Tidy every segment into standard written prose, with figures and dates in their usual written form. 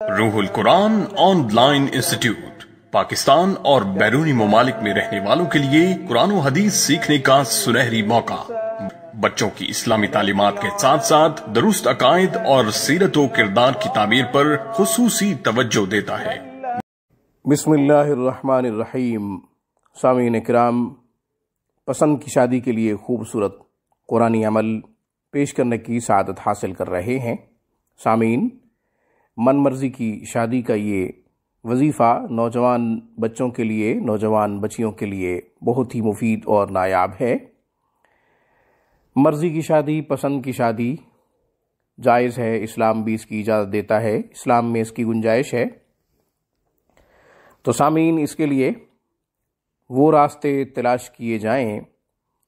روح القرآن on line institute Pakistan اور بیرونی ممالک میں رہنے والوں کے لیے قرآن و حدیث سیکھنے کا سنہری موقع۔ بچوں کی اسلامی تعلیمات کے ساتھ ساتھ درست عقائد اور سیرت و کردار کی تعمیر پر خصوصی توجہ دیتا ہے۔ بسم اللہ الرحمن الرحیم۔ سامعین کرام، پسند کی شادی کے لیے خوبصورت قرآنی عمل پیش کرنے کی سعادت حاصل کر رہے ہیں۔ سامعین، من مرضی کی شادی کا یہ وظیفہ نوجوان بچوں کے لیے، نوجوان بچیوں کے لیے بہت ہی مفید اور نایاب ہے۔ مرضی کی شادی، پسند کی شادی جائز ہے، اسلام بھی اس کی اجازت دیتا ہے، اسلام میں اس کی گنجائش ہے۔ تو سامعین، اس کے لیے وہ راستے تلاش کیے جائیں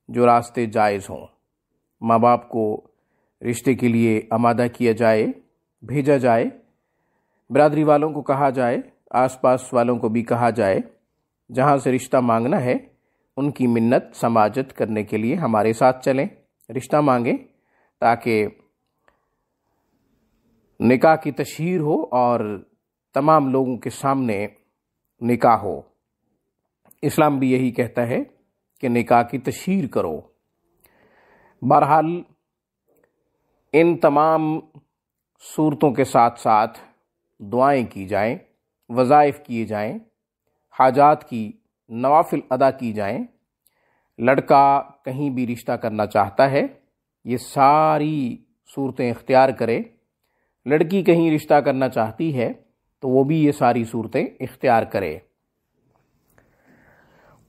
جو راستے جائز ہوں۔ ماں باپ کو رشتے کے لیے آمادہ کیا جائے، بھیجا جائے، برادری والوں کو کہا جائے، آس پاس والوں کو بھی کہا جائے، جہاں سے رشتہ مانگنا ہے ان کی منت سماجت کرنے کے لیے ہمارے ساتھ چلیں، رشتہ مانگیں، تاکہ نکاح کی تشہیر ہو اور تمام لوگوں کے سامنے نکاح ہو۔ اسلام بھی یہی کہتا ہے کہ نکاح کی تشہیر کرو۔ بہرحال ان تمام صورتوں کے ساتھ ساتھ دعائیں کی جائیں، وظائف کیے جائیں، حاجات کی نوافل ادا کی جائیں۔ لڑکا کہیں بھی رشتہ کرنا چاہتا ہے، یہ ساری صورتیں اختیار کرے۔ لڑکی کہیں رشتہ کرنا چاہتی ہے تو وہ بھی یہ ساری صورتیں اختیار کرے۔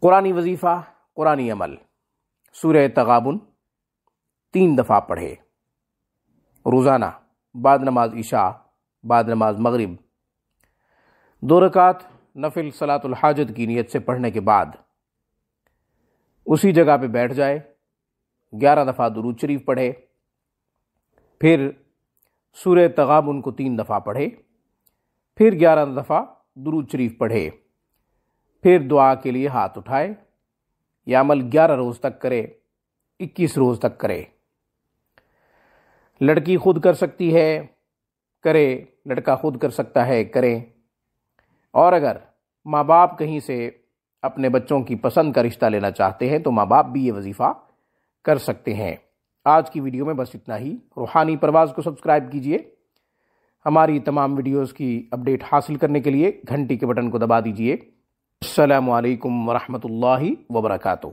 قرآنی وظیفہ، قرآنی عمل، سورہ تغابن 3 دفعہ پڑھے روزانہ، بعد نماز عشاء، بعد نماز مغرب، 2 رکعت نفل صلاۃ الحاجت کی نیت سے پڑھنے کے بعد اسی جگہ پہ بیٹھ جائے، 11 دفعہ درود شریف پڑھے، پھر سورہ تغابن کو 3 دفعہ پڑھے، پھر 11 دفعہ درود شریف پڑھے، پھر دعا کے لیے ہاتھ اٹھائے۔ یہ عمل 11 روز تک کرے، 21 روز تک کرے۔ لڑکی خود کر سکتی ہے، کرے، لڑکا خود کر سکتا ہے، کرے۔ اور اگر ماں باپ کہیں سے اپنے بچوں کی پسند کا رشتہ لینا چاہتے ہیں تو ماں باپ بھی یہ وظیفہ کر سکتے ہیں۔ آج کی ویڈیو میں بس اتنا ہی۔ روحانی پرواز کو سبسکرائب کیجئے۔ ہماری تمام ویڈیوز کی اپڈیٹ حاصل کرنے کے لیے گھنٹی کے بٹن کو دبا دیجئے۔ السلام علیکم ورحمۃ اللہ وبرکاتہ۔